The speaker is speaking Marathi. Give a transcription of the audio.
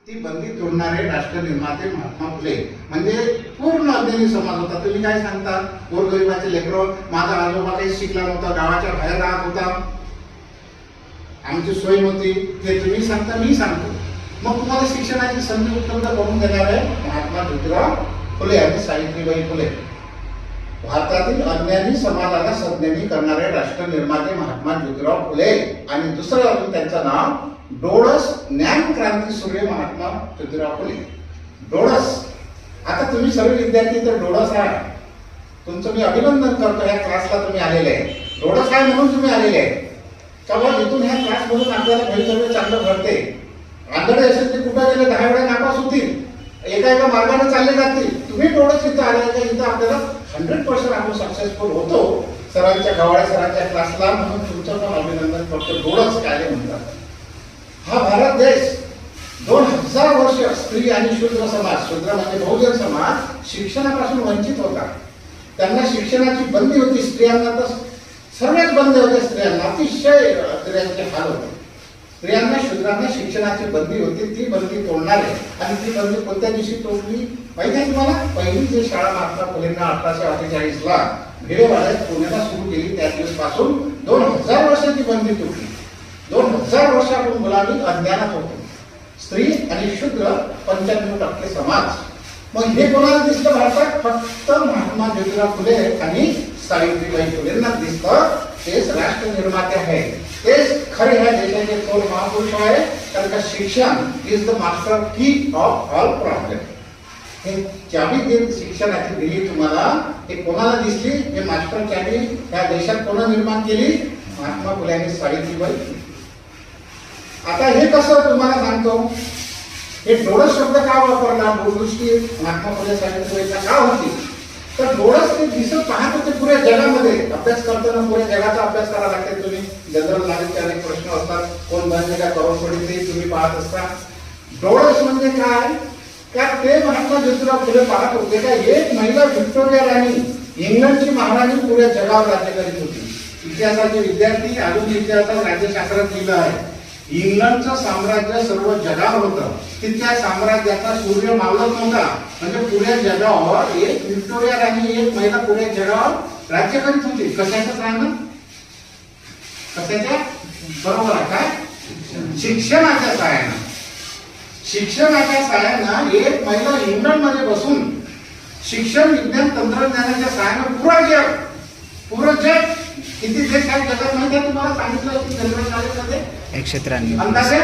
ती बंदी तोडणारे राष्ट्रनिर्माते महात्मा फुले म्हणजे पूर्ण अज्ञानी समाज होता. तुम्ही काय सांगता? गोरगरिबाचे लेकरं, माझा आजोबा काही शिकला नव्हता, गावाच्या बाहेर राहत होता, आमची सोय नव्हती, ते तुम्ही सांगता, मी सांगतो. मग तुम्हाला शिक्षणाची संधी उपलब्ध करून देणारे महात्मा ज्योतिराव फुले आणि सावित्रीबाई फुले. भारतातील अज्ञानी समाजाला सज्ञानी करणारे राष्ट्रनिर्माते महात्मा ज्योतिराव फुले. आणि दुसरं अजून त्यांचं नाव डोळस ज्ञान क्रांती सूर्य महात्मा ज्योतिराव फुले. डोळस. आता तुम्ही सर्व विद्यार्थी तर डोळस आहे, तुमचं मी अभिनंदन करतो. या क्लासला तुम्ही आलेले आहे, डोळस आहे म्हणून तुम्ही आलेले आहे. तेव्हा इथून ह्या क्लास मधून आपल्याला भवितव्य चांगलं घडते. आंधळे असेल ते कुठं गेले 10 वेळा नापास होतील, एका मार्गाने चालले जातील. तुम्ही डोळस इथं आले का इथं आपल्याला 100% आपण सक्सेसफुल होतो. सरांच्या गवाळे सरांच्या क्लासला म्हणून तुमचं पण अभिनंदन करतो. डोळस काय म्हणतात. हा भारत देश 2000 वर्ष स्त्री आणि शूद्र समाज, शूद्र म्हणजे बहुजन समाज, शिक्षणापासून वंचित होता. त्यांना शिक्षणाची बंदी होती. स्त्रियांना तर सर्वच बंद होते. स्त्रियांना अतिशय स्त्रियांचे हाल होते. स्त्रियांना शूद्रांना शिक्षणाची बंदी होती. ती बंदी तोडणारे आणि ती बंदी कोणत्या दिवशी तोडली माहिती आहे तुम्हाला? पहिली जी शाळा महात्मा फुलेंना 1848 ला भिडेवाड्यात पुण्याला सुरू केली त्या दिवसापासून 2000 वर्षाची बंदी तुटली. 2000 वर्ष आपण मुलांनी अज्ञानात होतो. स्त्री आणि शूद्र 95% समाज. मग हे कोणाला दिसतं भारतात? फक्त महात्मा ज्योतिराव फुले आणि सावित्रीबाई फुलेंना दिसतं. तेच राष्ट्र निर्माते आहे, तेच खरे ह्या देशाचे थोर महापुरुष आहे. कारण का शिक्षण इज द मास्टर की ऑफ ऑल प्रॉब्लेम. हे चाबी जी शिक्षणाची दिली तुम्हाला, हे कोणाला दिसली? हे मास्टर चाबी ह्या देशात कोणा निर्माण केली? महात्मा फुले आणि सावित्रीबाई. आता हे कसं तुम्हाला सांगतो. हे डोळस शब्द का वापरला? दूरदृष्टी महात्मा फुले सावित्रीबाईचा का होती? तर डोळस ते दिसत पाहत होते पुऱ्या जगामध्ये. अभ्यास करताना पुऱ्या जगाचा अभ्यास करावा लागते. तुम्ही जनरल नॉलेजचे अनेक प्रश्न असतात, कोण बनले का करोडपती ते तुम्ही पाहत असता. डोळस म्हणजे काय? का ते महात्मा ज्योतिराव फुले पाहत होते का एक महिला व्हिक्टोरिया राणी, इंग्लंडची महाराणी पुऱ्या जगावर राज्य करीत होती. इतिहासाचे विद्यार्थी अजून इतिहासात राज्यशास्त्रात लिहिलं आहे, इंग्लंडचं साम्राज्य सर्व जगावर होतं. तिथल्या साम्राज्याचा सूर्य मावळत नव्हता. म्हणजे पुऱ्या जगावर एक व्हिक्टोरिया राणी, एक महिला पुऱ्या जगावर राज्य करीत होती. कशाच्याच राहणं? कशाच्या? बरोबर आहे काय? शिक्षणाच्या सहाय्यानं. शिक्षणाच्या सहाय्यानं एक महिला इंग्लंड मध्ये बसून शिक्षण, विज्ञान, तंत्रज्ञानाच्या सहाय्यानं पुरं जग किती देश आहेत जगात माहिती आहे तुम्हाला? सांगितलं की जनरल नॉलेजमध्ये 193 अंदाजे